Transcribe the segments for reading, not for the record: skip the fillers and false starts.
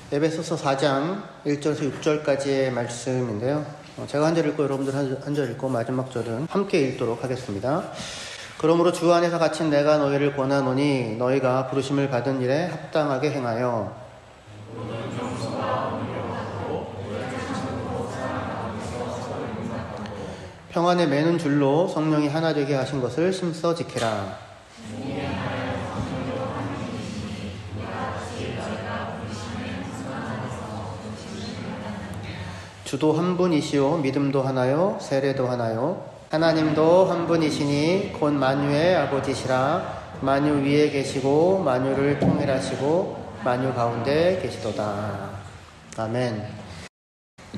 에베소서 4장 1절에서 6절까지의 말씀인데요. 제가 한 절 읽고 여러분들 한 절 읽고 마지막 절은 함께 읽도록 하겠습니다. 그러므로 주 안에서 갇힌 내가 너희를 권하노니 너희가 부르심을 받은 일에 합당하게 행하여 평안에 매는 줄로 성령이 하나 되게 하신 것을 심써 지키라. 주도 한 분이시오 믿음도 하나요 세례도 하나요 하나님도 한 분이시니 곧 만유의 아버지시라. 만유 위에 계시고 만유를 통일하시고 만유 가운데 계시도다. 아멘.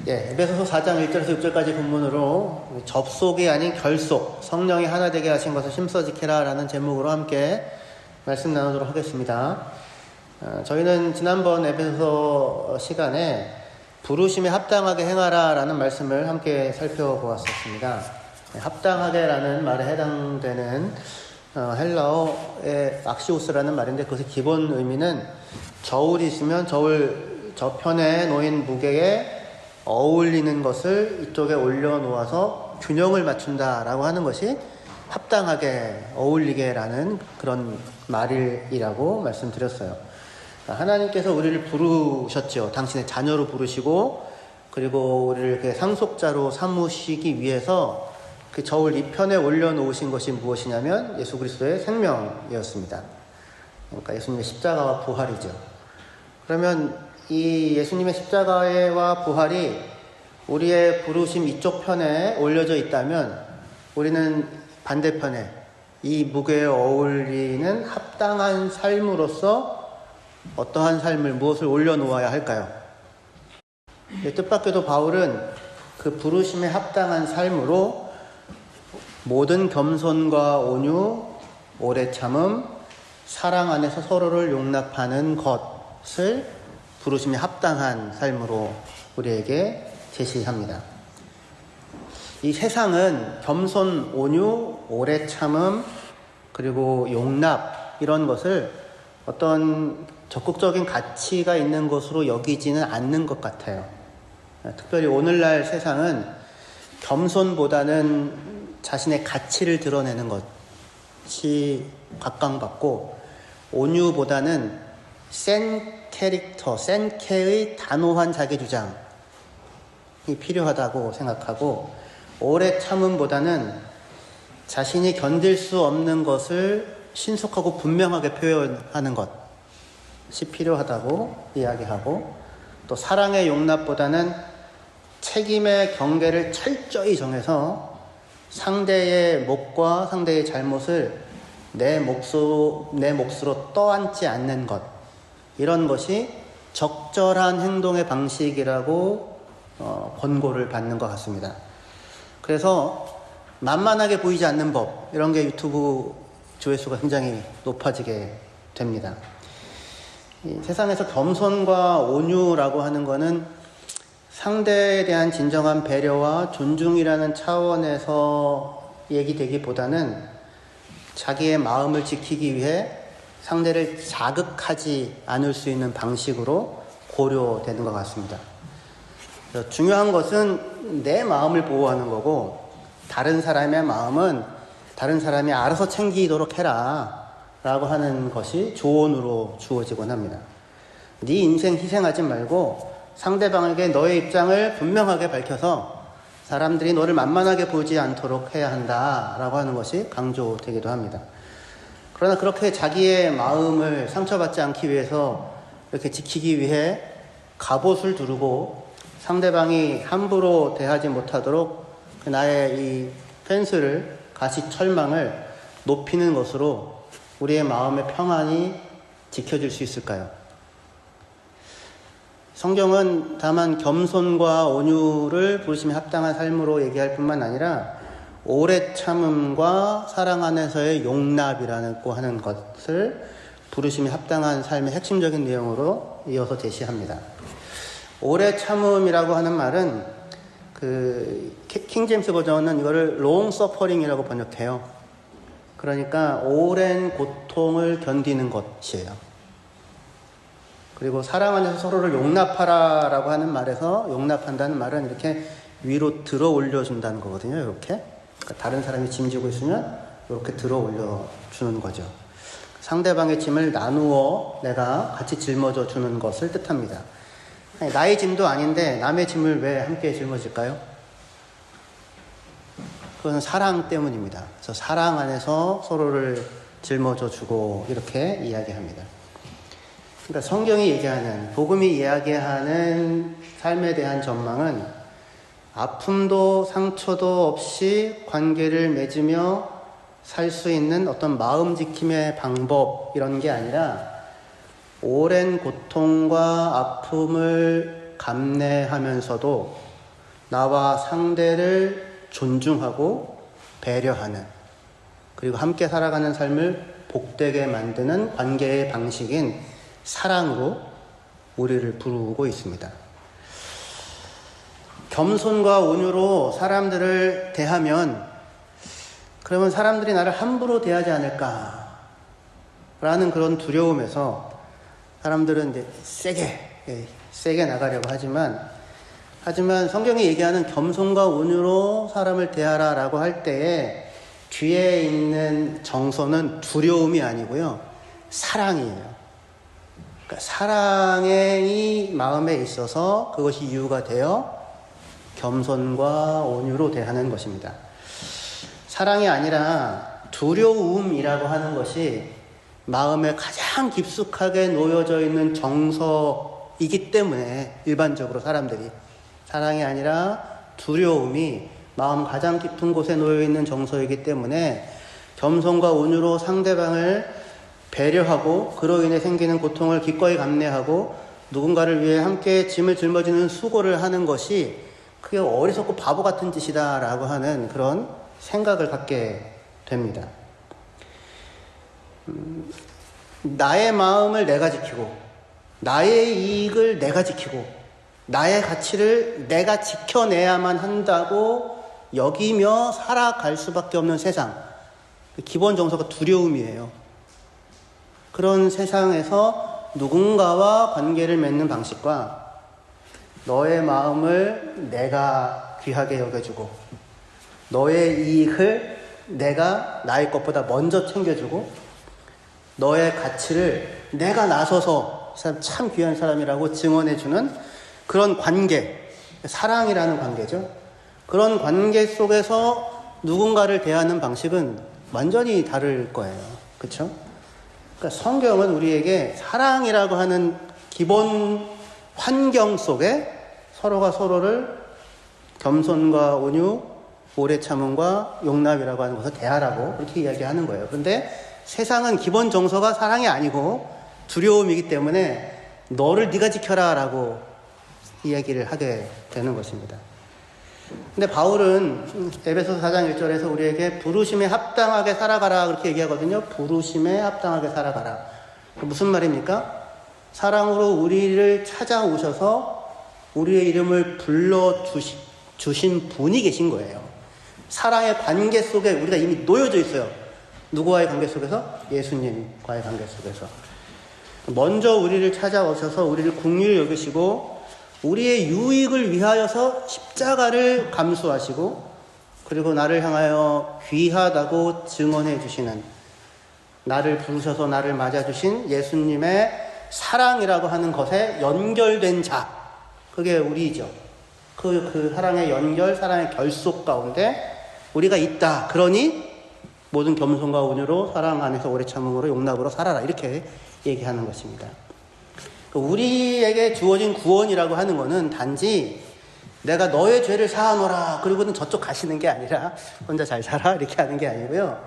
에베소서 4장 1절에서 6절까지 본문으로 접속이 아닌 결속, 성령이 하나 되게 하신 것을 심써 지키라 라는 제목으로 함께 말씀 나누도록 하겠습니다. 저희는 지난번 에베소서 시간에 부르심에 합당하게 행하라 라는 말씀을 함께 살펴보았었습니다. 합당하게 라는 말에 해당되는 헬라어의 악시오스라는 말인데 그것의 기본 의미는 저울이 있으면 저울 저편에 놓인 무게에 어울리는 것을 이쪽에 올려놓아서 균형을 맞춘다라고 하는 것이 합당하게 어울리게 라는 그런 말이라고 말씀드렸어요. 하나님께서 우리를 부르셨죠. 당신의 자녀로 부르시고 그리고 우리를 이렇게 상속자로 삼으시기 위해서 그 저울 이편에 올려놓으신 것이 무엇이냐면 예수 그리스도의 생명이었습니다. 그러니까 예수님의 십자가와 부활이죠. 그러면 이 예수님의 십자가와 부활이 우리의 부르심 이쪽 편에 올려져 있다면 우리는 반대편에 이 무게에 어울리는 합당한 삶으로서 어떠한 삶을 무엇을 올려놓아야 할까요? 뜻밖에도 바울은 그 부르심에 합당한 삶으로 모든 겸손과 온유, 오래 참음, 사랑 안에서 서로를 용납하는 것을 부르심에 합당한 삶으로 우리에게 제시합니다. 이 세상은 겸손, 온유, 오래 참음, 그리고 용납 이런 것을 어떤 적극적인 가치가 있는 것으로 여기지는 않는 것 같아요. 특별히 오늘날 세상은 겸손보다는 자신의 가치를 드러내는 것이 각광받고 온유보다는 센 캐릭터, 센 캐의 단호한 자기주장이 필요하다고 생각하고 오래 참음보다는 자신이 견딜 수 없는 것을 신속하고 분명하게 표현하는 것이 필요하다고 이야기하고 또 사랑의 용납보다는 책임의 경계를 철저히 정해서 상대의 몫과 상대의 잘못을 내 몫으로 떠안지 않는 것 이런 것이 적절한 행동의 방식이라고 권고를 받는 것 같습니다. 그래서 만만하게 보이지 않는 법 이런 게 유튜브 조회수가 굉장히 높아지게 됩니다. 이 세상에서 겸손과 온유라고 하는 것은 상대에 대한 진정한 배려와 존중이라는 차원에서 얘기되기보다는 자기의 마음을 지키기 위해 상대를 자극하지 않을 수 있는 방식으로 고려되는 것 같습니다. 중요한 것은 내 마음을 보호하는 거고 다른 사람의 마음은 다른 사람이 알아서 챙기도록 해라 라고 하는 것이 조언으로 주어지곤 합니다. 네 인생 희생하지 말고 상대방에게 너의 입장을 분명하게 밝혀서 사람들이 너를 만만하게 보지 않도록 해야 한다라고 하는 것이 강조되기도 합니다. 그러나 그렇게 자기의 마음을 상처받지 않기 위해서 이렇게 지키기 위해 갑옷을 두르고 상대방이 함부로 대하지 못하도록 나의 이 펜스를 가시 철망을 높이는 것으로 우리의 마음의 평안이 지켜질 수 있을까요? 성경은 다만 겸손과 온유를 부르심에 합당한 삶으로 얘기할 뿐만 아니라 오래 참음과 사랑 안에서의 용납이라고 하는 것을 부르심에 합당한 삶의 핵심적인 내용으로 이어서 제시합니다. 오래 참음이라고 하는 말은 킹 제임스 버전은 이거를 long suffering이라고 번역해요. 그러니까 오랜 고통을 견디는 것이에요. 그리고 사랑 안에서 서로를 용납하라라고 하는 말에서 용납한다는 말은 이렇게 위로 들어 올려준다는 거거든요. 이렇게. 그러니까 다른 사람이 짐지고 있으면 이렇게 들어 올려주는 거죠. 상대방의 짐을 나누어 내가 같이 짊어져 주는 것을 뜻합니다. 나의 짐도 아닌데 남의 짐을 왜 함께 짊어질까요? 그건 사랑 때문입니다. 그래서 사랑 안에서 서로를 짊어져 주고 이렇게 이야기합니다. 그러니까 성경이 얘기하는, 복음이 이야기하는 삶에 대한 전망은 아픔도 상처도 없이 관계를 맺으며 살 수 있는 어떤 마음 지킴의 방법 이런 게 아니라 오랜 고통과 아픔을 감내하면서도 나와 상대를 존중하고 배려하는, 그리고 함께 살아가는 삶을 복되게 만드는 관계의 방식인 사랑으로 우리를 부르고 있습니다. 겸손과 온유로 사람들을 대하면 그러면 사람들이 나를 함부로 대하지 않을까 라는 그런 두려움에서 사람들은 이제 세게 나가려고 하지만 성경이 얘기하는 겸손과 온유로 사람을 대하라 라고 할 때에 뒤에 있는 정서는 두려움이 아니고요, 사랑이에요. 그러니까 사랑의 이 마음에 있어서 그것이 이유가 되어 겸손과 온유로 대하는 것입니다. 사랑이 아니라 두려움이라고 하는 것이 마음에 가장 깊숙하게 놓여져 있는 정서이기 때문에 일반적으로 사람들이, 사랑이 아니라 두려움이 마음 가장 깊은 곳에 놓여있는 정서이기 때문에 겸손과 온유로 상대방을 배려하고 그로 인해 생기는 고통을 기꺼이 감내하고 누군가를 위해 함께 짐을 짊어지는 수고를 하는 것이 그게 어리석고 바보 같은 짓이다라고 하는 그런 생각을 갖게 됩니다. 나의 마음을 내가 지키고 나의 이익을 내가 지키고 나의 가치를 내가 지켜내야만 한다고 여기며 살아갈 수밖에 없는 세상, 기본 정서가 두려움이에요. 그런 세상에서 누군가와 관계를 맺는 방식과 너의 마음을 내가 귀하게 여겨주고 너의 이익을 내가 나의 것보다 먼저 챙겨주고 너의 가치를 내가 나서서 이 사람 참 귀한 사람이라고 증언해주는 그런 관계, 사랑이라는 관계죠. 그런 관계 속에서 누군가를 대하는 방식은 완전히 다를 거예요. 그렇죠? 그러니까 성경은 우리에게 사랑이라고 하는 기본 환경 속에 서로가 서로를 겸손과 온유, 오래 참음과 용납이라고 하는 것을 대하라고 그렇게 이야기하는 거예요. 그런데 세상은 기본 정서가 사랑이 아니고 두려움이기 때문에 너를 네가 지켜라 라고 이야기를 하게 되는 것입니다. 근데 바울은 에베소서 4장 1절에서 우리에게 부르심에 합당하게 살아가라 그렇게 얘기하거든요. 부르심에 합당하게 살아가라. 무슨 말입니까? 사랑으로 우리를 찾아오셔서 우리의 이름을 불러주신 분이 계신 거예요. 사랑의 관계 속에 우리가 이미 놓여져 있어요. 누구와의 관계 속에서? 예수님과의 관계 속에서. 먼저 우리를 찾아오셔서 우리를 긍휼히 여기시고 우리의 유익을 위하여서 십자가를 감수하시고 그리고 나를 향하여 귀하다고 증언해 주시는, 나를 부르셔서 나를 맞아주신 예수님의 사랑이라고 하는 것에 연결된 자, 그게 우리죠. 그 사랑의 연결, 사랑의 결속 가운데 우리가 있다. 그러니 모든 겸손과 온유로 사랑 안에서 오래 참음으로 용납으로 살아라. 이렇게 얘기하는 것입니다. 우리에게 주어진 구원이라고 하는 것은 단지 내가 너의 죄를 사하노라 그리고는 저쪽 가시는 게 아니라 혼자 잘 살아 이렇게 하는 게 아니고요.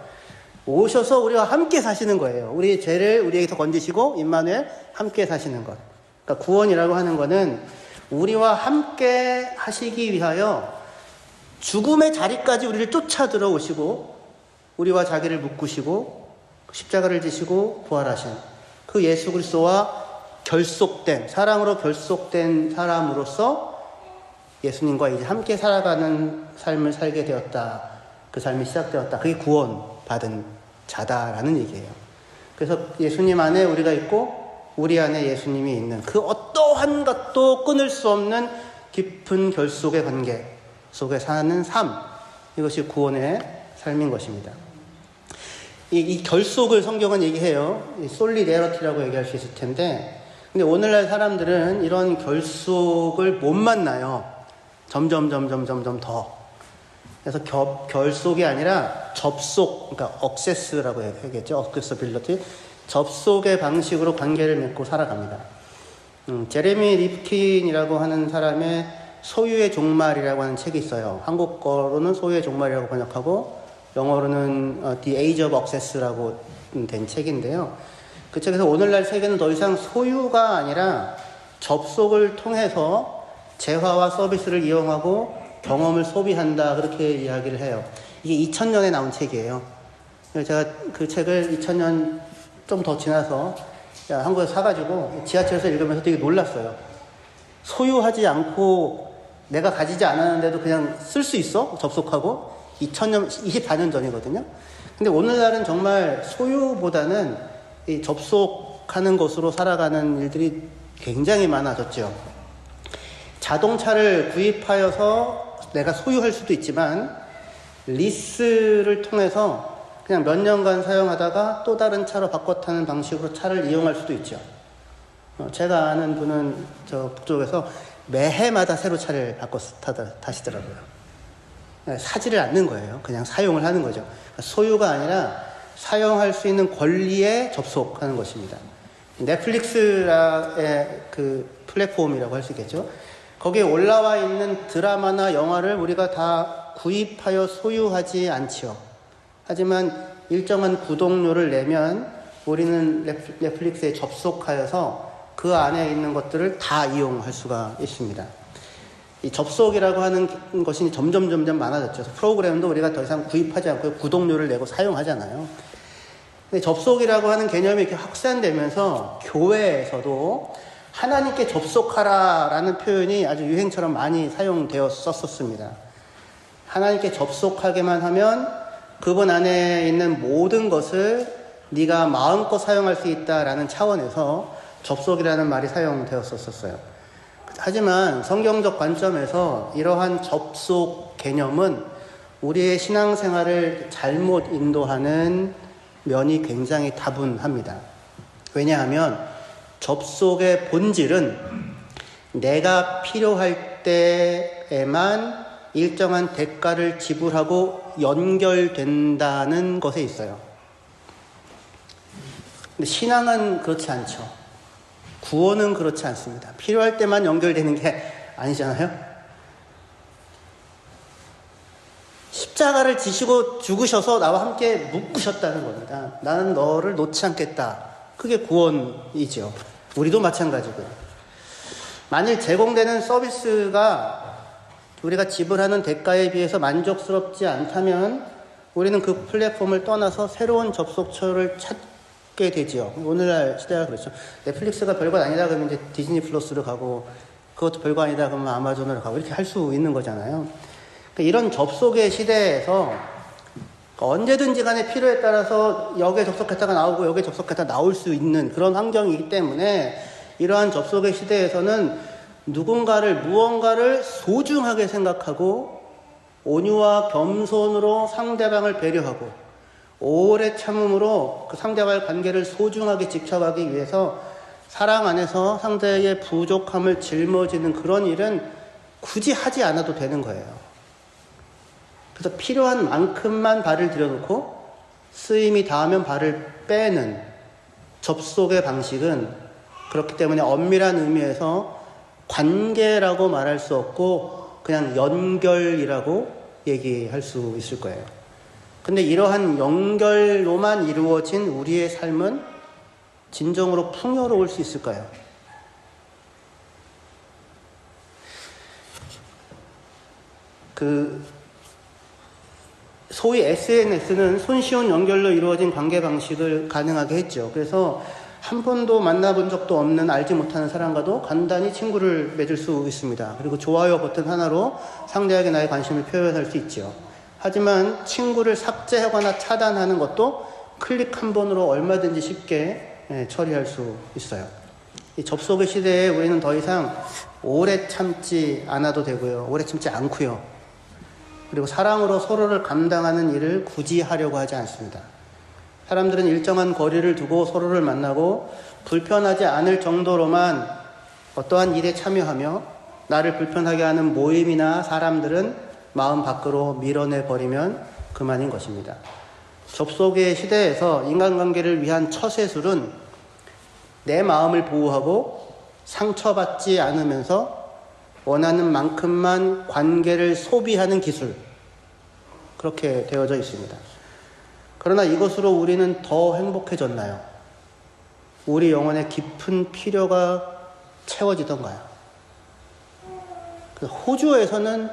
오셔서 우리와 함께 사시는 거예요. 우리의 죄를 우리에게서 건지시고 임마누엘 함께 사시는 것. 그러니까 구원이라고 하는 것은 우리와 함께 하시기 위하여 죽음의 자리까지 우리를 쫓아 들어오시고 우리와 자기를 묶으시고 십자가를 지시고 부활하신 그 예수 그리스도와 결속된, 사랑으로 결속된 사람으로서 예수님과 이제 함께 살아가는 삶을 살게 되었다. 그 삶이 시작되었다. 그게 구원받은 자다라는 얘기예요. 그래서 예수님 안에 우리가 있고 우리 안에 예수님이 있는 그 어떠한 것도 끊을 수 없는 깊은 결속의 관계 속에 사는 삶, 이것이 구원의 삶인 것입니다. 이 결속을 성경은 얘기해요. 솔리데러티라고 얘기할 수 있을 텐데, 근데 오늘날 사람들은 이런 결속을 못 만나요. 점점 더. 그래서 결속이 아니라 접속, 그러니까 억세스라고 얘기했죠. 억세서빌리티. 접속의 방식으로 관계를 맺고 살아갑니다. 제레미 립킨이라고 하는 사람의 소유의 종말이라고 하는 책이 있어요. 한국어로는 소유의 종말이라고 번역하고 영어로는 The Age of Access라고 된 책인데요. 그 책에서 오늘날 세계는 더 이상 소유가 아니라 접속을 통해서 재화와 서비스를 이용하고 경험을 소비한다, 그렇게 이야기를 해요. 이게 2000년에 나온 책이에요. 제가 그 책을 2000년 좀 더 지나서 한국에서 사가지고 지하철에서 읽으면서 되게 놀랐어요. 소유하지 않고 내가 가지지 않았는데도 그냥 쓸 수 있어? 접속하고? 2000년, 24년 전이거든요. 근데 오늘날은 정말 소유보다는 이 접속하는 것으로 살아가는 일들이 굉장히 많아졌죠. 자동차를 구입하여서 내가 소유할 수도 있지만 리스를 통해서 그냥 몇 년간 사용하다가 또 다른 차로 바꿔 타는 방식으로 차를 이용할 수도 있죠. 제가 아는 분은 저 북쪽에서 매해마다 새로 차를 바꿔 타시더라고요. 사지를 않는 거예요. 그냥 사용을 하는 거죠. 소유가 아니라 사용할 수 있는 권리에 접속하는 것입니다. 넷플릭스의 그 플랫폼이라고 할 수 있겠죠. 거기에 올라와 있는 드라마나 영화를 우리가 다 구입하여 소유하지 않지요. 하지만 일정한 구독료를 내면 우리는 넷플릭스에 접속하여서 그 안에 있는 것들을 다 이용할 수가 있습니다. 이 접속이라고 하는 것이 점점 많아졌죠. 프로그램도 우리가 더 이상 구입하지 않고 구독료를 내고 사용하잖아요. 근데 접속이라고 하는 개념이 이렇게 확산되면서 교회에서도 하나님께 접속하라라는 표현이 아주 유행처럼 많이 사용되었었습니다. 하나님께 접속하게만 하면 그분 안에 있는 모든 것을 네가 마음껏 사용할 수 있다라는 차원에서 접속이라는 말이 사용되었었어요. 하지만 성경적 관점에서 이러한 접속 개념은 우리의 신앙생활을 잘못 인도하는 면이 굉장히 다분합니다. 왜냐하면 접속의 본질은 내가 필요할 때에만 일정한 대가를 지불하고 연결된다는 것에 있어요. 근데 신앙은 그렇지 않죠. 구원은 그렇지 않습니다. 필요할 때만 연결되는 게 아니잖아요. 십자가를 지시고 죽으셔서 나와 함께 묶으셨다는 겁니다. 나는 너를 놓지 않겠다. 그게 구원이죠. 우리도 마찬가지고요. 만일 제공되는 서비스가 우리가 지불하는 대가에 비해서 만족스럽지 않다면 우리는 그 플랫폼을 떠나서 새로운 접속처를 찾게 되지요. 오늘날 시대가 그렇죠. 넷플릭스가 별거 아니다 그러면 이제 디즈니 플러스로 가고, 그것도 별거 아니다 그러면 아마존으로 가고, 이렇게 할 수 있는 거잖아요. 그러니까 이런 접속의 시대에서 언제든지 간에 필요에 따라서 여기에 접속했다가 나오고 여기에 접속했다가 나올 수 있는 그런 환경이기 때문에 이러한 접속의 시대에서는 무언가를 소중하게 생각하고 온유와 겸손으로 상대방을 배려하고 오래 참음으로 그 상대와의 관계를 소중하게 지켜가기 위해서 사랑 안에서 상대의 부족함을 짊어지는 그런 일은 굳이 하지 않아도 되는 거예요. 그래서 필요한 만큼만 발을 들여놓고 쓰임이 닿으면 발을 빼는 접속의 방식은 그렇기 때문에 엄밀한 의미에서 관계라고 말할 수 없고 그냥 연결이라고 얘기할 수 있을 거예요. 근데 이러한 연결로만 이루어진 우리의 삶은 진정으로 풍요로울 수 있을까요? 소위 SNS는 손쉬운 연결로 이루어진 관계 방식을 가능하게 했죠. 그래서 한 번도 만나본 적도 없는, 알지 못하는 사람과도 간단히 친구를 맺을 수 있습니다. 그리고 좋아요 버튼 하나로 상대에게 나의 관심을 표현할 수 있죠. 하지만 친구를 삭제하거나 차단하는 것도 클릭 한 번으로 얼마든지 쉽게 처리할 수 있어요. 이 접속의 시대에 우리는 더 이상 오래 참지 않아도 되고요. 오래 참지 않고요. 그리고 사랑으로 서로를 감당하는 일을 굳이 하려고 하지 않습니다. 사람들은 일정한 거리를 두고 서로를 만나고 불편하지 않을 정도로만 어떠한 일에 참여하며 나를 불편하게 하는 모임이나 사람들은 마음 밖으로 밀어내버리면 그만인 것입니다. 접속의 시대에서 인간관계를 위한 처세술은 내 마음을 보호하고 상처받지 않으면서 원하는 만큼만 관계를 소비하는 기술, 그렇게 되어져 있습니다. 그러나 이것으로 우리는 더 행복해졌나요? 우리 영혼의 깊은 필요가 채워지던가요? 호주에서는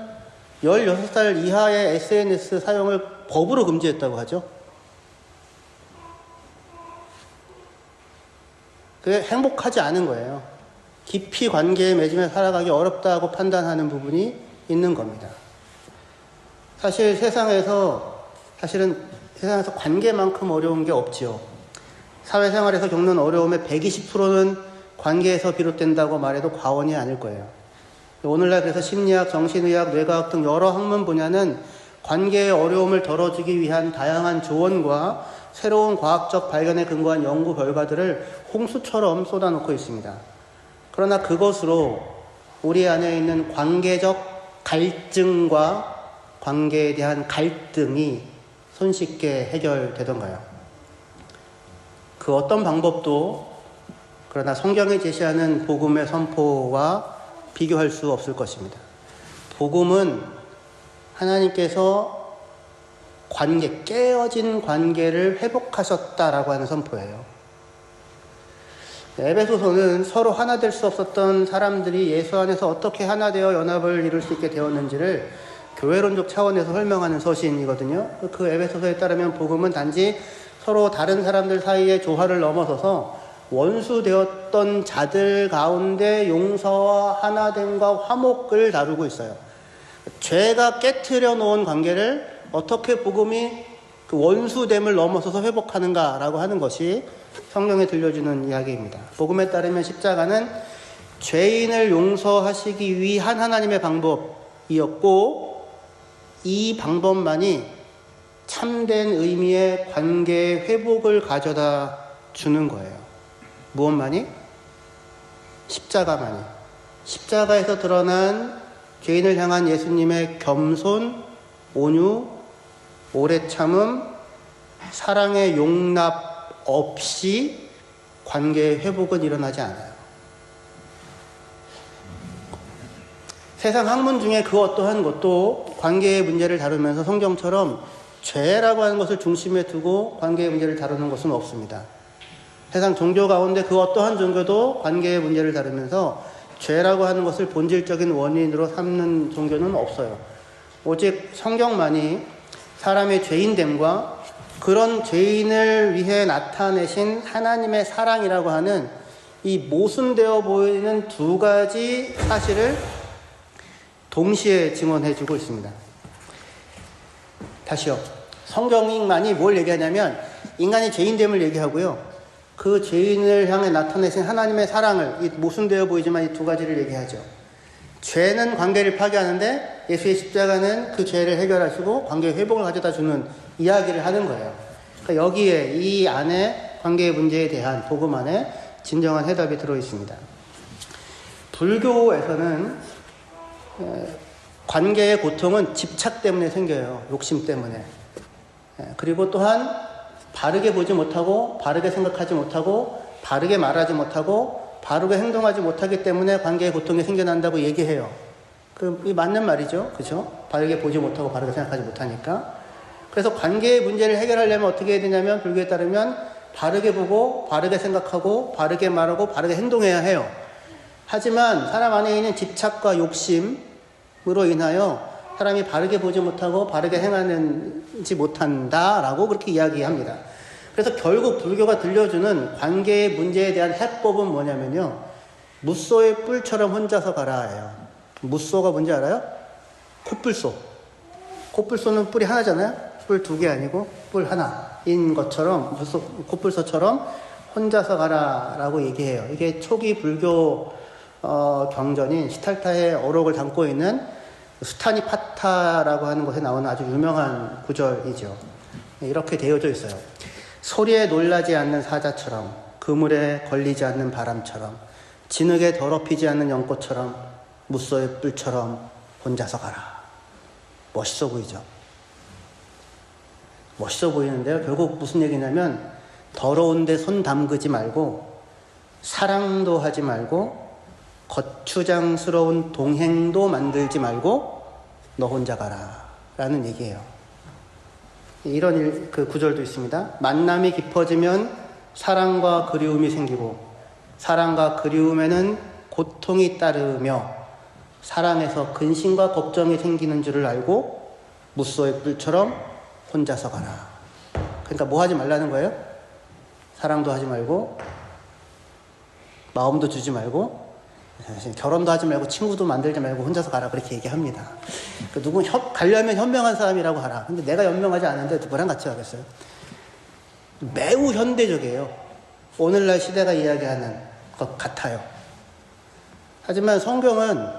16살 이하의 SNS 사용을 법으로 금지했다고 하죠. 그게 행복하지 않은 거예요. 깊이 관계에 맺으며 살아가기 어렵다고 판단하는 부분이 있는 겁니다. 세상에서 관계만큼 어려운 게 없지요. 사회생활에서 겪는 어려움의 120%는 관계에서 비롯된다고 말해도 과언이 아닐 거예요. 오늘날 그래서 심리학, 정신의학, 뇌과학 등 여러 학문 분야는 관계의 어려움을 덜어주기 위한 다양한 조언과 새로운 과학적 발견에 근거한 연구 결과들을 홍수처럼 쏟아놓고 있습니다. 그러나 그것으로 우리 안에 있는 관계적 갈증과 관계에 대한 갈등이 손쉽게 해결되던가요? 그 어떤 방법도 그러나 성경이 제시하는 복음의 선포와 비교할 수 없을 것입니다. 복음은 하나님께서 깨어진 관계를 회복하셨다라고 하는 선포예요. 에베소서는 서로 하나 될 수 없었던 사람들이 예수 안에서 어떻게 하나 되어 연합을 이룰 수 있게 되었는지를 교회론적 차원에서 설명하는 서신이거든요. 그 에베소서에 따르면 복음은 단지 서로 다른 사람들 사이의 조화를 넘어서서 원수되었던 자들 가운데 용서와 하나됨과 화목을 다루고 있어요. 죄가 깨트려 놓은 관계를 어떻게 복음이 그 원수됨을 넘어서서 회복하는가라고 하는 것이 성경에 들려주는 이야기입니다. 복음에 따르면 십자가는 죄인을 용서하시기 위한 하나님의 방법이었고, 이 방법만이 참된 의미의 관계의 회복을 가져다 주는 거예요. 무엇만이? 십자가만이. 십자가에서 드러난 죄인을 향한 예수님의 겸손, 온유, 오래 참음, 사랑의 용납 없이 관계의 회복은 일어나지 않아요. 세상 학문 중에 그 어떠한 것도 관계의 문제를 다루면서 성경처럼 죄라고 하는 것을 중심에 두고 관계의 문제를 다루는 것은 없습니다. 세상 종교 가운데 그 어떠한 종교도 관계의 문제를 다루면서 죄라고 하는 것을 본질적인 원인으로 삼는 종교는 없어요. 오직 성경만이 사람의 죄인됨과 그런 죄인을 위해 나타내신 하나님의 사랑이라고 하는 이 모순되어 보이는 두 가지 사실을 동시에 증언해주고 있습니다. 다시요. 성경만이 뭘 얘기하냐면 인간이 죄인됨을 얘기하고요. 그 죄인을 향해 나타내신 하나님의 사랑을, 이 모순되어 보이지만 이 두 가지를 얘기하죠. 죄는 관계를 파괴하는데 예수의 십자가는 그 죄를 해결하시고 관계의 회복을 가져다 주는 이야기를 하는 거예요. 그러니까 여기에 이 안에 관계의 문제에 대한 복음 안에 진정한 해답이 들어있습니다. 불교에서는 관계의 고통은 집착 때문에 생겨요. 욕심 때문에. 그리고 또한 바르게 보지 못하고 바르게 생각하지 못하고 바르게 말하지 못하고 바르게 행동하지 못하기 때문에 관계의 고통이 생겨난다고 얘기해요. 이 맞는 말이죠. 그죠? 바르게 보지 못하고 바르게 생각하지 못하니까. 그래서 관계의 문제를 해결하려면 어떻게 해야 되냐면 불교에 따르면 바르게 보고 바르게 생각하고 바르게 말하고 바르게 행동해야 해요. 하지만 사람 안에 있는 집착과 욕심으로 인하여 사람이 바르게 보지 못하고 바르게 행하지 못한다라고 그렇게 이야기합니다. 그래서 결국 불교가 들려주는 관계의 문제에 대한 해법은 뭐냐면요. 무소의 뿔처럼 혼자서 가라예요. 무소가 뭔지 알아요? 코뿔소. 코뿔소는 뿔이 하나잖아요. 뿔 두 개 아니고 뿔 하나인 것처럼 코뿔소처럼 혼자서 가라라고 얘기해요. 이게 초기 불교 경전인 시탈타의 어록을 담고 있는 수타니파타라고 하는 곳에 나오는 아주 유명한 구절이죠. 이렇게 되어져 있어요. 소리에 놀라지 않는 사자처럼, 그물에 걸리지 않는 바람처럼, 진흙에 더럽히지 않는 연꽃처럼, 무소의 뿔처럼 혼자서 가라. 멋있어 보이죠? 멋있어 보이는데요. 결국 무슨 얘기냐면 더러운데 손 담그지 말고 사랑도 하지 말고 거추장스러운 동행도 만들지 말고 너 혼자 가라 라는 얘기예요. 이런 그 구절도 있습니다. 만남이 깊어지면 사랑과 그리움이 생기고 사랑과 그리움에는 고통이 따르며 사랑에서 근심과 걱정이 생기는 줄을 알고 무소의 뿔처럼 혼자서 가라. 그러니까 뭐 하지 말라는 거예요? 사랑도 하지 말고 마음도 주지 말고 결혼도 하지 말고 친구도 만들지 말고 혼자서 가라. 그렇게 얘기합니다. 그 누군 가려면 현명한 사람이라고 하라. 근데 내가 현명하지 않은데 누구랑 같이 가겠어요? 매우 현대적이에요. 오늘날 시대가 이야기하는 것 같아요. 하지만 성경은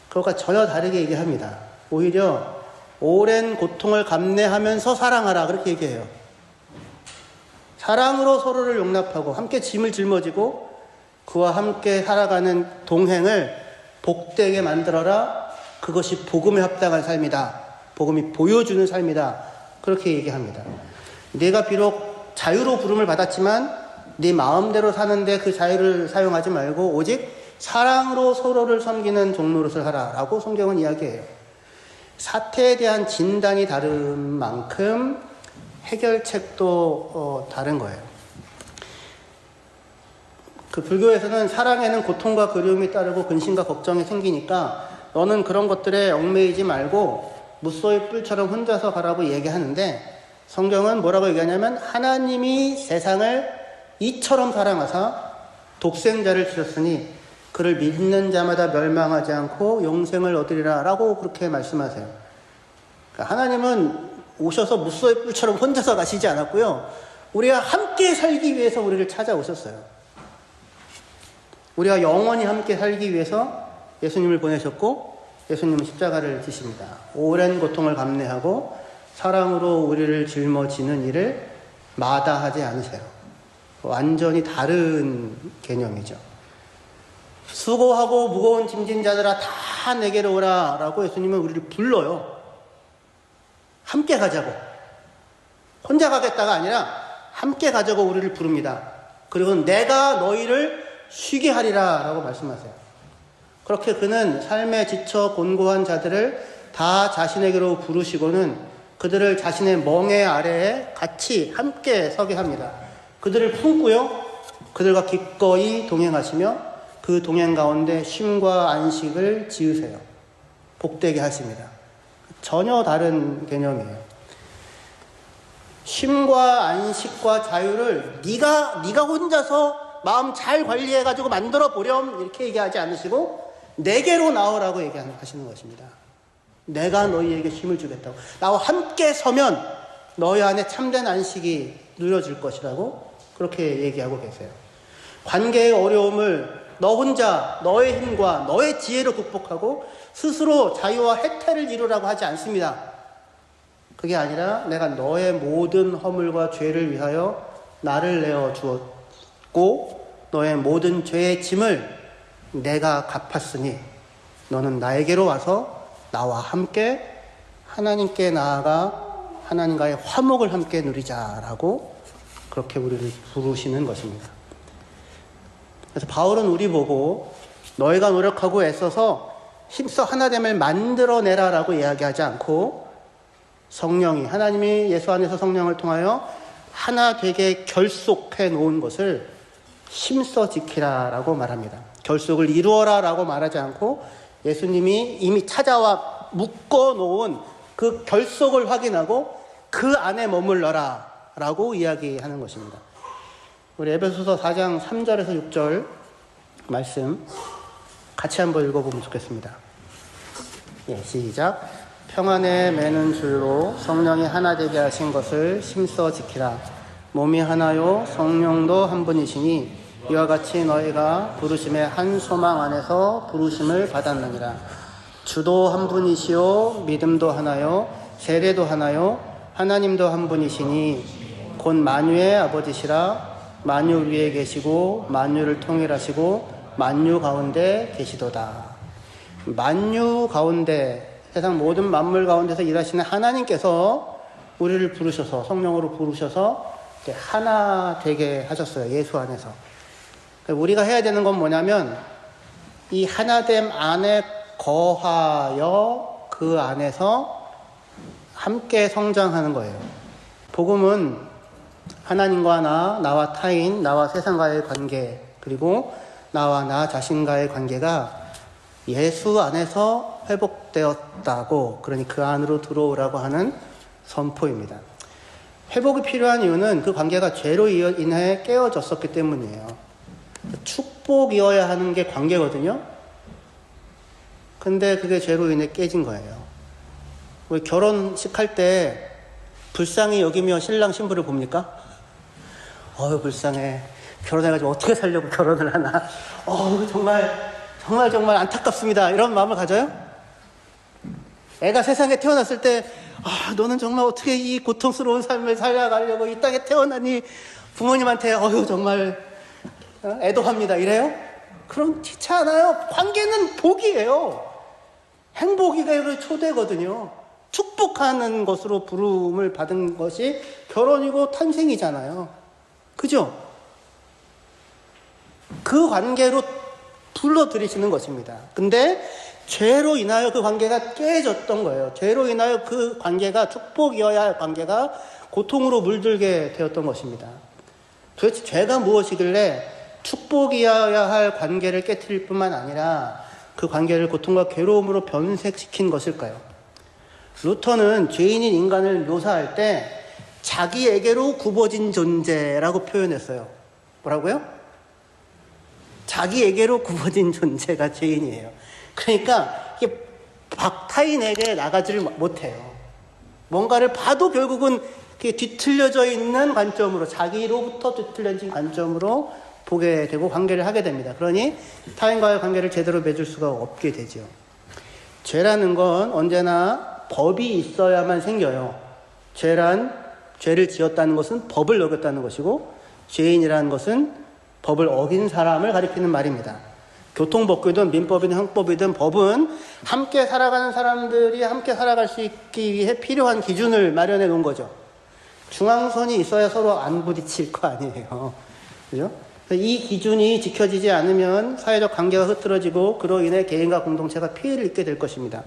그것과 전혀 다르게 얘기합니다. 오히려 오랜 고통을 감내하면서 사랑하라 그렇게 얘기해요. 사랑으로 서로를 용납하고 함께 짐을 짊어지고 그와 함께 살아가는 동행을 복되게 만들어라. 그것이 복음에 합당한 삶이다. 복음이 보여주는 삶이다. 그렇게 얘기합니다. 내가 비록 자유로 부름을 받았지만 네 마음대로 사는데 그 자유를 사용하지 말고 오직 사랑으로 서로를 섬기는 종노릇을 하라라고 성경은 이야기해요. 사태에 대한 진단이 다른 만큼 해결책도 다른 거예요. 그 불교에서는 사랑에는 고통과 그리움이 따르고 근심과 걱정이 생기니까 너는 그런 것들에 얽매이지 말고 무소의 뿔처럼 혼자서 가라고 얘기하는데 성경은 뭐라고 얘기하냐면 하나님이 세상을 이처럼 사랑하사 독생자를 주셨으니 그를 믿는 자마다 멸망하지 않고 영생을 얻으리라 라고 그렇게 말씀하세요. 그러니까 하나님은 오셔서 무소의 뿔처럼 혼자서 가시지 않았고요. 우리가 함께 살기 위해서 우리를 찾아오셨어요. 우리가 영원히 함께 살기 위해서 예수님을 보내셨고 예수님은 십자가를 지십니다. 오랜 고통을 감내하고 사랑으로 우리를 짊어지는 일을 마다하지 않으세요. 완전히 다른 개념이죠. 수고하고 무거운 짐진 자들아 다 내게로 오라 라고 예수님은 우리를 불러요. 함께 가자고. 혼자 가겠다가 아니라 함께 가자고 우리를 부릅니다. 그리고 내가 너희를 쉬게 하리라 라고 말씀하세요. 그렇게 그는 삶에 지쳐 곤고한 자들을 다 자신에게로 부르시고는 그들을 자신의 멍에 아래에 같이 함께 서게 합니다. 그들을 품고요. 그들과 기꺼이 동행하시며 그 동행 가운데 쉼과 안식을 지으세요. 복되게 하십니다. 전혀 다른 개념이에요. 쉼과 안식과 자유를 네가 혼자서 마음 잘 관리해가지고 만들어 보렴 이렇게 얘기하지 않으시고 내게로 나오라고 얘기하시는 것입니다. 내가 너희에게 쉼을 주겠다고. 나와 함께 서면 너희 안에 참된 안식이 누려질 것이라고 그렇게 얘기하고 계세요. 관계의 어려움을 너 혼자 너의 힘과 너의 지혜로 극복하고 스스로 자유와 혜택을 이루라고 하지 않습니다. 그게 아니라 내가 너의 모든 허물과 죄를 위하여 나를 내어 주었고 너의 모든 죄의 짐을 내가 갚았으니 너는 나에게로 와서 나와 함께 하나님께 나아가 하나님과의 화목을 함께 누리자라고 그렇게 우리를 부르시는 것입니다. 그래서 바울은 우리 보고 너희가 노력하고 애써서 힘써 하나됨을 만들어내라라고 이야기하지 않고 성령이 하나님이 예수 안에서 성령을 통하여 하나 되게 결속해 놓은 것을 힘써 지키라라고 말합니다. 결속을 이루어라라고 말하지 않고 예수님이 이미 찾아와 묶어 놓은 그 결속을 확인하고 그 안에 머물러라라고 이야기하는 것입니다. 우리 에베소서 4장 3절에서 6절 말씀 같이 한번 읽어보면 좋겠습니다. 예, 시작. 평안에 매는 줄로 성령이 하나 되게 하신 것을 힘써 지키라. 몸이 하나요 성령도 한 분이시니 이와 같이 너희가 부르심의 한 소망 안에서 부르심을 받았느니라. 주도 한 분이시요 믿음도 하나요 세례도 하나요 하나님도 한 분이시니 곧 만유의 아버지시라. 만유 위에 계시고 만유를 통일하시고 만유 가운데 계시도다. 만유 가운데, 세상 모든 만물 가운데서 일하시는 하나님께서 우리를 부르셔서, 성령으로 부르셔서 하나 되게 하셨어요. 예수 안에서. 우리가 해야 되는 건 뭐냐면 이 하나됨 안에 거하여 그 안에서 함께 성장하는 거예요. 복음은 하나님과 나와 타인, 나와 세상과의 관계, 그리고 나와 나 자신과의 관계가 예수 안에서 회복되었다고, 그러니 그 안으로 들어오라고 하는 선포입니다. 회복이 필요한 이유는 그 관계가 죄로 인해 깨어졌었기 때문이에요. 축복이어야 하는 게 관계거든요. 근데 그게 죄로 인해 깨진 거예요. 우리 결혼식 할 때 불쌍히 여기며 신랑 신부를 봅니까? 불쌍해. 결혼해가지고 어떻게 살려고 결혼을 하나. 정말 안타깝습니다. 이런 마음을 가져요? 애가 세상에 태어났을 때 너는 정말 어떻게 이 고통스러운 삶을 살아가려고 이 땅에 태어나니, 부모님한테 정말 애도합니다 이래요? 그렇지 않아요. 관계는 복이에요. 행복이 초대거든요. 축복하는 것으로 부름을 받은 것이 결혼이고 탄생이잖아요. 그죠? 그 관계로 불러들이시는 것입니다. 근데 죄로 인하여 그 관계가 깨졌던 거예요. 죄로 인하여 그 관계가, 축복이어야 할 관계가 고통으로 물들게 되었던 것입니다. 도대체 죄가 무엇이길래 축복이어야 할 관계를 깨트릴 뿐만 아니라 그 관계를 고통과 괴로움으로 변색시킨 것일까요? 루터는 죄인인 인간을 묘사할 때 자기에게로 굽어진 존재라고 표현했어요. 뭐라고요? 자기에게로 굽어진 존재가 죄인이에요. 그러니까 이게 타인에게 나가지를 못해요. 뭔가를 봐도 결국은 뒤틀려져 있는 관점으로, 자기로부터 뒤틀려진 관점으로 보게 되고 관계를 하게 됩니다. 그러니 타인과의 관계를 제대로 맺을 수가 없게 되죠. 죄라는 건 언제나 법이 있어야만 생겨요. 죄를 지었다는 것은 법을 어겼다는 것이고, 죄인이라는 것은 법을 어긴 사람을 가리키는 말입니다. 교통법규든 민법이든 형법이든 법은 함께 살아가는 사람들이 함께 살아갈 수 있기 위해 필요한 기준을 마련해 놓은 거죠. 중앙선이 있어야 서로 안 부딪힐 거 아니에요. 그죠? 이 기준이 지켜지지 않으면 사회적 관계가 흐트러지고 그로 인해 개인과 공동체가 피해를 입게 될 것입니다.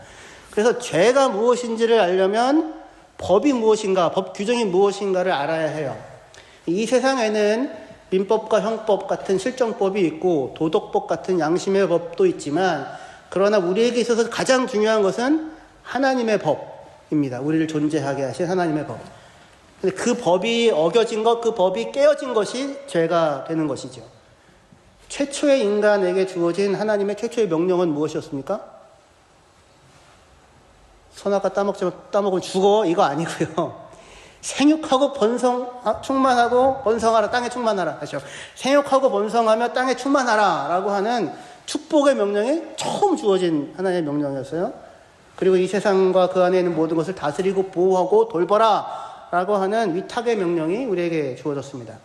그래서 죄가 무엇인지를 알려면 법이 무엇인가, 법 규정이 무엇인가를 알아야 해요. 이 세상에는 민법과 형법 같은 실정법이 있고 도덕법 같은 양심의 법도 있지만, 그러나 우리에게 있어서 가장 중요한 것은 하나님의 법입니다. 우리를 존재하게 하신 하나님의 법. 근데 그 법이 어겨진 것, 그 법이 깨어진 것이 죄가 되는 것이죠. 최초의 인간에게 주어진 하나님의 최초의 명령은 무엇이었습니까? 선악과 따먹으면 죽어, 이거 아니고요. 생육하고 충만하고 번성하라, 땅에 충만하라 하죠. 생육하고 번성하며 땅에 충만하라 라고 하는 축복의 명령이 처음 주어진 하나님의 명령이었어요. 그리고 이 세상과 그 안에 있는 모든 것을 다스리고 보호하고 돌보라 라고 하는 위탁의 명령이 우리에게 주어졌습니다.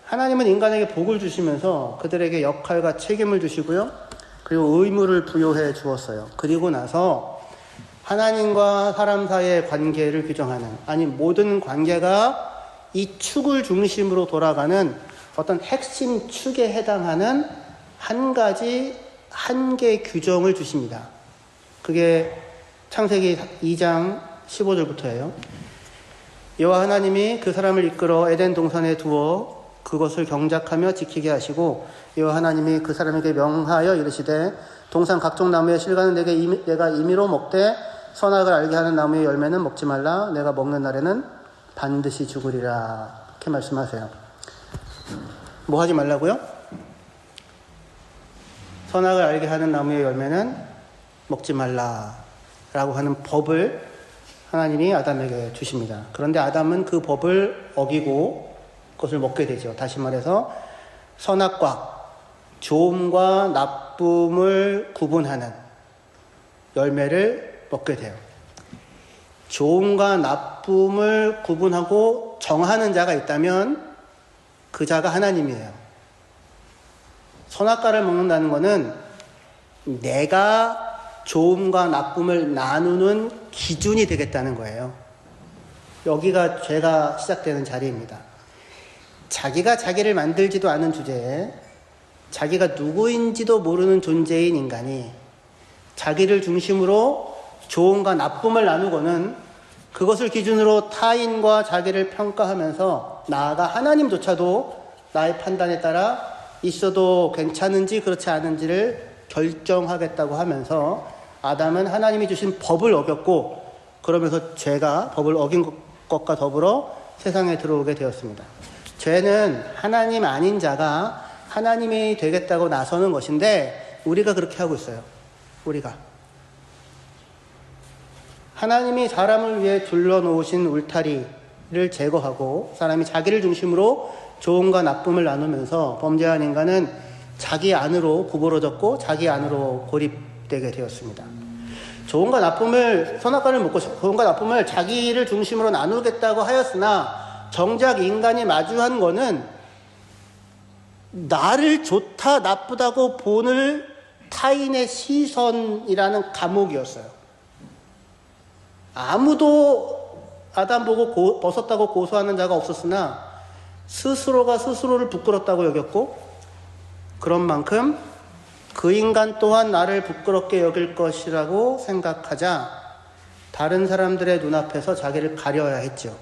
하나님은 인간에게 복을 주시면서 그들에게 역할과 책임을 주시고요, 그리고 의무를 부여해 주었어요. 그리고 나서 하나님과 사람 사이의 관계를 규정하는, 아니 모든 관계가 이 축을 중심으로 돌아가는 어떤 핵심 축에 해당하는 한계 규정을 주십니다. 그게 창세기 2장 15절부터예요. 여호와 하나님이 그 사람을 이끌어 에덴 동산에 두어 그것을 경작하며 지키게 하시고, 여호와 하나님이 그 사람에게 명하여 이르시되 동산 각종 나무의 실과는 내가 임의로 먹되 선악을 알게 하는 나무의 열매는 먹지 말라. 내가 먹는 날에는 반드시 죽으리라. 이렇게 말씀하세요. 뭐 하지 말라고요? 선악을 알게 하는 나무의 열매는 먹지 말라 라고 하는 법을 하나님이 아담에게 주십니다. 그런데 아담은 그 법을 어기고 그것을 먹게 되죠. 다시 말해서 선악과 좋음과 나쁨을 구분하는 열매를 먹게 돼요. 좋음과 나쁨을 구분하고 정하는 자가 있다면 그 자가 하나님이에요. 선악과를 먹는다는 것은 내가 좋음과 나쁨을 나누는 기준이 되겠다는 거예요. 여기가 죄가 시작되는 자리입니다. 자기가 자기를 만들지도 않은 주제에 자기가 누구인지도 모르는 존재인 인간이 자기를 중심으로 좋음과 나쁨을 나누고는 그것을 기준으로 타인과 자기를 평가하면서 나아가 하나님조차도 나의 판단에 따라 있어도 괜찮은지 그렇지 않은지를 결정하겠다고 하면서 아담은 하나님이 주신 법을 어겼고 그러면서 죄가 법을 어긴 것과 더불어 세상에 들어오게 되었습니다. 죄는 하나님 아닌 자가 하나님이 되겠다고 나서는 것인데 우리가 그렇게 하고 있어요. 우리가 하나님이 사람을 위해 둘러놓으신 울타리를 제거하고 사람이 자기를 중심으로 좋음과 나쁨을 나누면서 범죄한 인간은 자기 안으로 구부러졌고 자기 안으로 고립되게 되었습니다. 좋음과 나쁨을 선악과를 먹고 좋음과 나쁨을 자기를 중심으로 나누겠다고 하였으나 정작 인간이 마주한 거는 나를 좋다 나쁘다고 보는 타인의 시선이라는 감옥이었어요. 아무도 아담 보고 벗었다고 고소하는 자가 없었으나 스스로가 스스로를 부끄럽다고 여겼고 그런 만큼 그 인간 또한 나를 부끄럽게 여길 것이라고 생각하자 다른 사람들의 눈앞에서 자기를 가려야 했죠.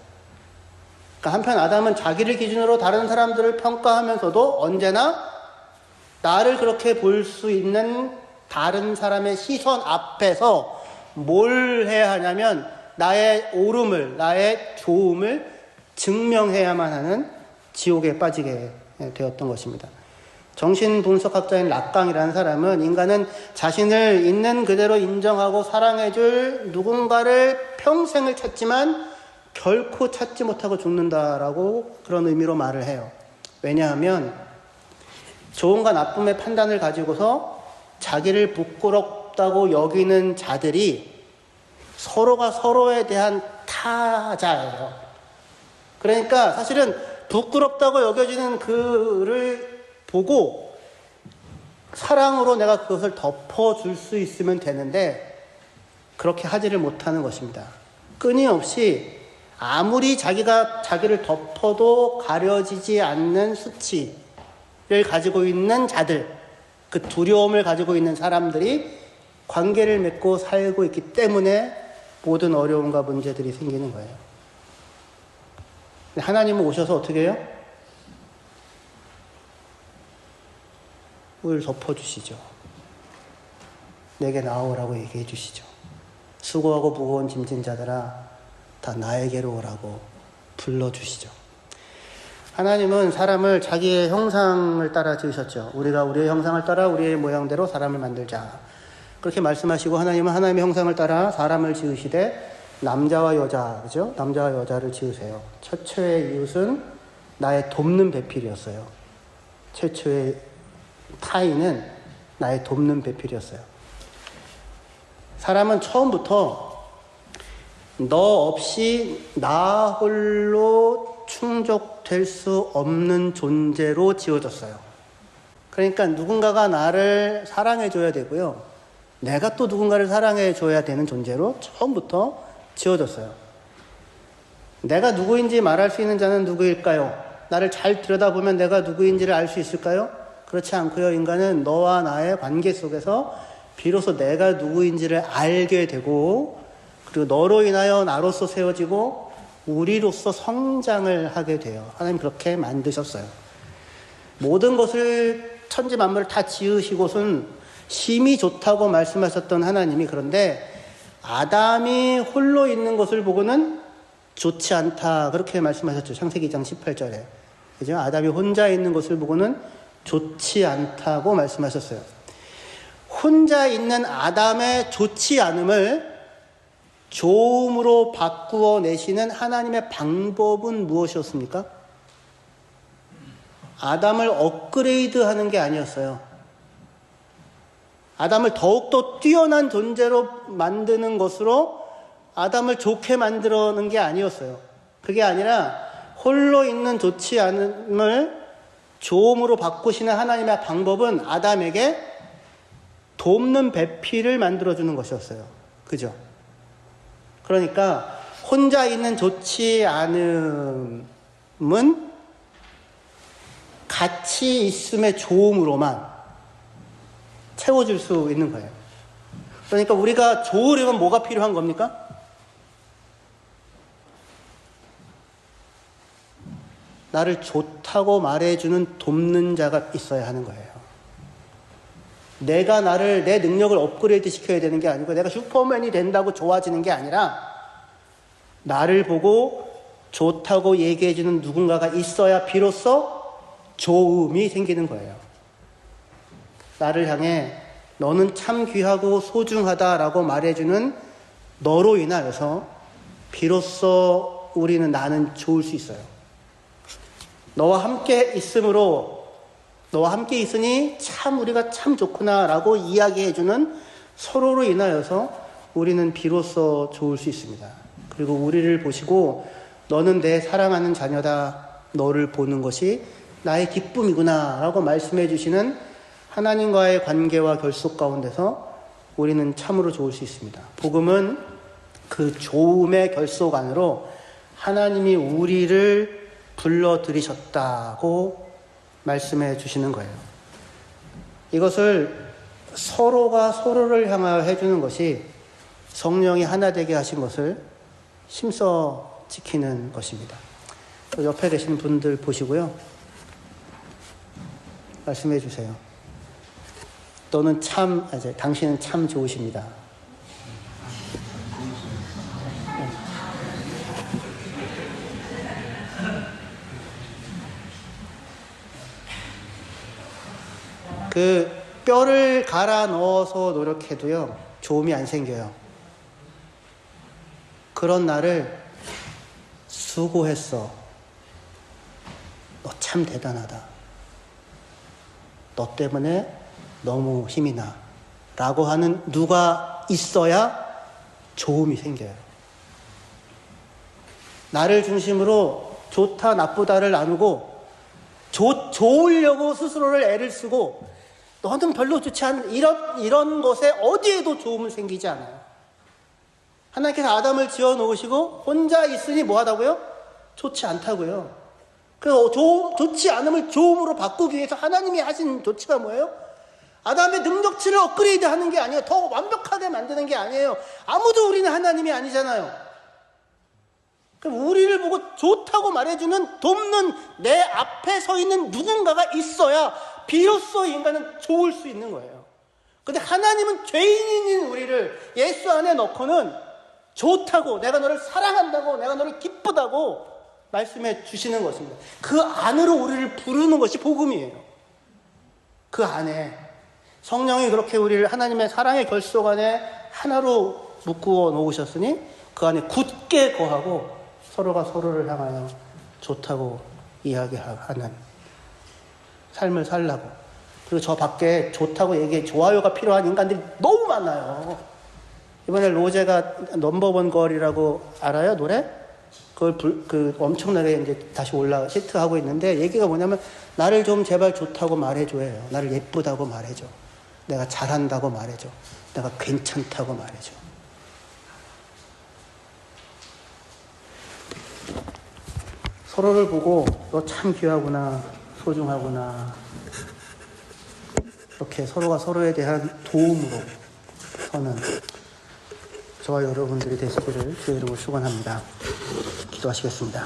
그러니까 한편 아담은 자기를 기준으로 다른 사람들을 평가하면서도 언제나 나를 그렇게 볼 수 있는 다른 사람의 시선 앞에서 뭘 해야 하냐면 나의 옳음을, 나의 좋음을 증명해야만 하는 지옥에 빠지게 되었던 것입니다. 정신분석학자인 락강이라는 사람은 인간은 자신을 있는 그대로 인정하고 사랑해줄 누군가를 평생을 찾지만 결코 찾지 못하고 죽는다라고 그런 의미로 말을 해요. 왜냐하면 좋음과 나쁨의 판단을 가지고서 자기를 부끄럽다고 여기는 자들이 서로가 서로에 대한 타자예요. 그러니까 사실은 부끄럽다고 여겨지는 그를 보고 사랑으로 내가 그것을 덮어줄 수 있으면 되는데 그렇게 하지를 못하는 것입니다. 끊임없이 아무리 자기가 자기를 덮어도 가려지지 않는 수치를 가지고 있는 자들, 그 두려움을 가지고 있는 사람들이 관계를 맺고 살고 있기 때문에 모든 어려움과 문제들이 생기는 거예요. 하나님은 오셔서 어떻게 해요? 을 덮어주시죠. 내게 나오라고 얘기해 주시죠. 수고하고 무거운 짐진 자들아 다 나에게로 오라고 불러주시죠. 하나님은 사람을 자기의 형상을 따라 지으셨죠. 우리가 우리의 형상을 따라 우리의 모양대로 사람을 만들자. 그렇게 말씀하시고 하나님은 하나님의 형상을 따라 사람을 지으시되 남자와 여자, 그죠? 남자와 여자를 지으세요. 최초의 이웃은 나의 돕는 배필이었어요. 최초의 타인은 나의 돕는 배필이었어요. 사람은 처음부터 너 없이 나 홀로 충족될 수 없는 존재로 지어졌어요. 그러니까 누군가가 나를 사랑해줘야 되고요. 내가 또 누군가를 사랑해줘야 되는 존재로 처음부터 지어졌어요. 내가 누구인지 말할 수 있는 자는 누구일까요? 나를 잘 들여다보면 내가 누구인지를 알 수 있을까요? 그렇지 않고요. 인간은 너와 나의 관계 속에서 비로소 내가 누구인지를 알게 되고 그리고 너로 인하여 나로서 세워지고 우리로서 성장을 하게 돼요. 하나님 그렇게 만드셨어요. 모든 것을 천지 만물을 다 지으시고선 심히 좋다고 말씀하셨던 하나님이 그런데 아담이 홀로 있는 것을 보고는 좋지 않다 그렇게 말씀하셨죠. 창세기 2장 18절에. 그죠? 아담이 혼자 있는 것을 보고는 좋지 않다고 말씀하셨어요. 혼자 있는 아담의 좋지 않음을 좋음으로 바꾸어 내시는 하나님의 방법은 무엇이었습니까? 아담을 업그레이드 하는 게 아니었어요. 아담을 더욱더 뛰어난 존재로 만드는 것으로 아담을 좋게 만들어는 게 아니었어요. 그게 아니라 홀로 있는 좋지 않음을 좋음으로 바꾸시는 하나님의 방법은 아담에게 돕는 배필을 만들어주는 것이었어요. 그죠? 그러니까 혼자 있는 좋지 않음은 같이 있음의 좋음으로만 채워줄 수 있는 거예요. 그러니까 우리가 좋으려면 뭐가 필요한 겁니까? 나를 좋다고 말해주는 돕는 자가 있어야 하는 거예요. 내가 내 능력을 업그레이드 시켜야 되는 게 아니고 내가 슈퍼맨이 된다고 좋아지는 게 아니라 나를 보고 좋다고 얘기해주는 누군가가 있어야 비로소 좋음이 생기는 거예요. 나를 향해 너는 참 귀하고 소중하다라고 말해주는 너로 인하여서 비로소 나는 좋을 수 있어요. 너와 함께 있으니 참 우리가 참 좋구나라고 이야기해주는 서로로 인하여서 우리는 비로소 좋을 수 있습니다. 그리고 우리를 보시고 너는 내 사랑하는 자녀다. 너를 보는 것이 나의 기쁨이구나 라고 말씀해 주시는 하나님과의 관계와 결속 가운데서 우리는 참으로 좋을 수 있습니다. 복음은 그 좋음의 결속 안으로 하나님이 우리를 불러들이셨다고 말씀해 주시는 거예요. 이것을 서로가 서로를 향하여 해주는 것이 성령이 하나 되게 하신 것을 힘써 지키는 것입니다. 옆에 계신 분들 보시고요. 말씀해 주세요. 당신은 참 좋으십니다. 그 뼈를 갈아 넣어서 노력해도요, 좋음이 안 생겨요. 그런 나를 수고했어. 너 참 대단하다. 너 때문에 너무 힘이 나. 라고 하는 누가 있어야 좋음이 생겨요. 나를 중심으로 좋다, 나쁘다를 나누고 좋으려고 스스로를 애를 쓰고 너는 별로 좋지 않은 이런 것에 어디에도 좋음은 생기지 않아요. 하나님께서 아담을 지어 놓으시고 혼자 있으니 뭐하다고요? 좋지 않다고요. 그 좋지 않음을 좋음으로 바꾸기 위해서 하나님이 하신 조치가 뭐예요? 아담의 능력치를 업그레이드 하는 게 아니에요. 더 완벽하게 만드는 게 아니에요. 아무도 우리는 하나님이 아니잖아요. 그럼 우리를 보고 좋다고 말해주는 돕는 내 앞에 서 있는 누군가가 있어야 비로소 인간은 좋을 수 있는 거예요. 근데 하나님은 죄인인 우리를 예수 안에 넣고는 좋다고, 내가 너를 사랑한다고, 내가 너를 기쁘다고 말씀해 주시는 것입니다. 그 안으로 우리를 부르는 것이 복음이에요. 그 안에 성령이 그렇게 우리를 하나님의 사랑의 결속 안에 하나로 묶어 놓으셨으니 그 안에 굳게 거하고 서로가 서로를 향하여 좋다고 이야기하는 삶을 살라고. 그리고 저 밖에 좋다고 좋아요가 필요한 인간들이 너무 많아요. 이번에 로제가 넘버원 걸이라고 알아요? 노래? 그걸 엄청나게 이제 다시 히트하고 있는데, 얘기가 뭐냐면 나를 좀 제발 좋다고 말해줘요. 나를 예쁘다고 말해줘. 내가 잘한다고 말해줘. 내가 괜찮다고 말해줘. 서로를 보고 너 참 귀하구나, 소중하구나, 이렇게 서로가 서로에 대한 도움으로 서는 저와 여러분들이 되시기를 주의 이름으로 축원합니다. 기도하시겠습니다.